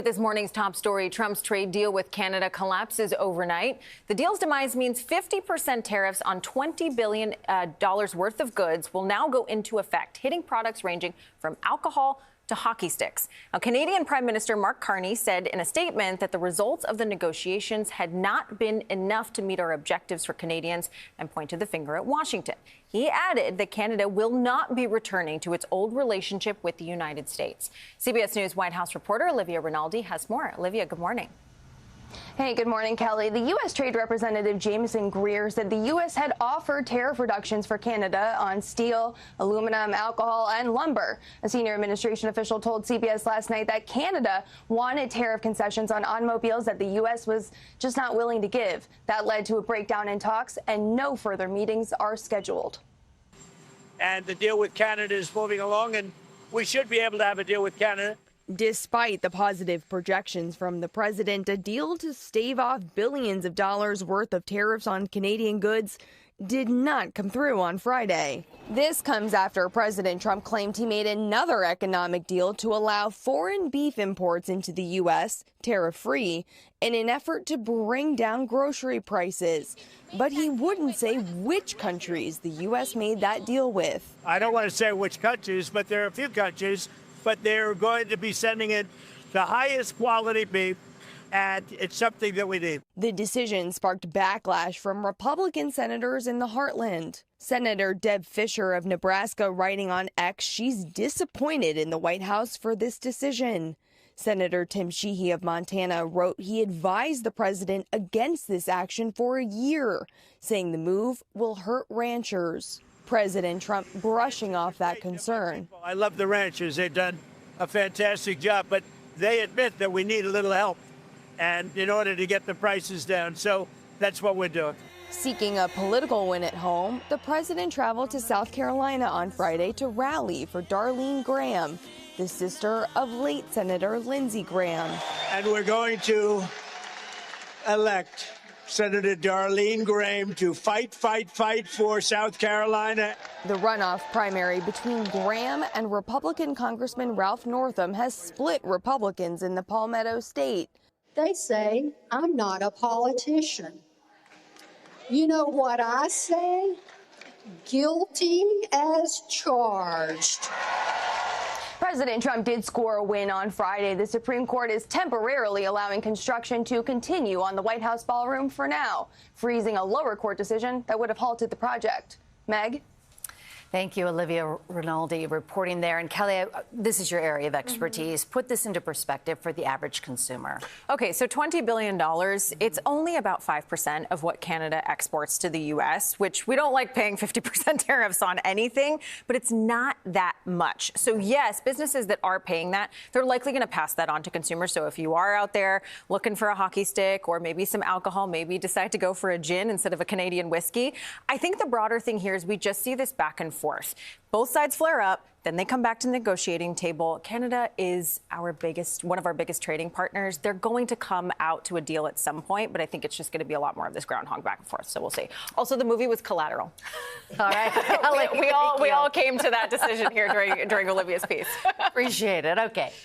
This morning's top story, Trump's trade deal with Canada collapses overnight. The deal's demise means 50% tariffs on $20 billion worth of goods will now go into effect, hitting products ranging from alcohol to hockey sticks. Now, Canadian Prime Minister Mark Carney said in a statement that the results of the negotiations had not been enough to meet our objectives for Canadians and pointed the finger at Washington. He added that Canada will not be returning to its old relationship with the United States. CBS News White House reporter Olivia Rinaldi has more. Olivia, good morning. Hey, good morning, Kelly. The U.S. Trade Representative Jameson Greer said the U.S. had offered tariff reductions for Canada on steel, aluminum, alcohol, and lumber. A senior administration official told CBS last night that Canada wanted tariff concessions on automobiles that the U.S. was just not willing to give. That led to a breakdown in talks, and no further meetings are scheduled. And the deal with Canada is moving along, and we should be able to have a deal with Canada. Despite the positive projections from the president, a deal to stave off billions of dollars worth of tariffs on Canadian goods did not come through on Friday. This comes after President Trump claimed he made another economic deal to allow foreign beef imports into the U.S. tariff-free in an effort to bring down grocery prices. But he wouldn't say which countries the U.S. made that deal with. I don't want to say which countries, but there are a few countries. But they're going to be sending in the highest quality beef, and it's something that we need. The decision sparked backlash from Republican senators in the heartland. Senator Deb Fischer of Nebraska writing on X she's disappointed in the White House for this decision. Senator Tim Sheehy of Montana wrote he advised the president against this action for a year, saying the move will hurt ranchers. President Trump brushing off that concern. I love the ranchers. They've done a fantastic job, but they admit that we need a little help and in order to get the prices down. So that's what we're doing. Seeking a political win at home, the president traveled to South Carolina on Friday to rally for Darlene Graham, the sister of late Senator Lindsey Graham. And we're going to elect Senator Darlene Graham to fight for South Carolina. The runoff primary between Graham and Republican Congressman Ralph Northam has split Republicans in the Palmetto State. They say I'm not a politician. You know what I say? Guilty as charged. President Trump did score a win on Friday. The Supreme Court is temporarily allowing construction to continue on the White House ballroom for now, freezing a lower court decision that would have halted the project. Meg? Thank you, Olivia Rinaldi, reporting there. And Kelly, this is your area of expertise. Put this into perspective for the average consumer. Okay, so $20 billion, it's only about 5% of what Canada exports to the U.S., which we don't like paying 50% tariffs on anything, but it's not that much. So yes, businesses that are paying that, they're likely going to pass that on to consumers. So if you are out there looking for a hockey stick or maybe some alcohol, maybe decide to go for a gin instead of a Canadian whiskey. I think the broader thing here is we just see this back and forth. Both sides flare up, then they come back to the negotiating table. Canada is one of our biggest trading partners. They're going to come out to a deal at some point, but I think it's just going to be a lot more of this groundhog back and forth. So we'll see. Also, the movie was Collateral. All right, we all came to that decision here during Olivia's piece. Appreciate it. Okay.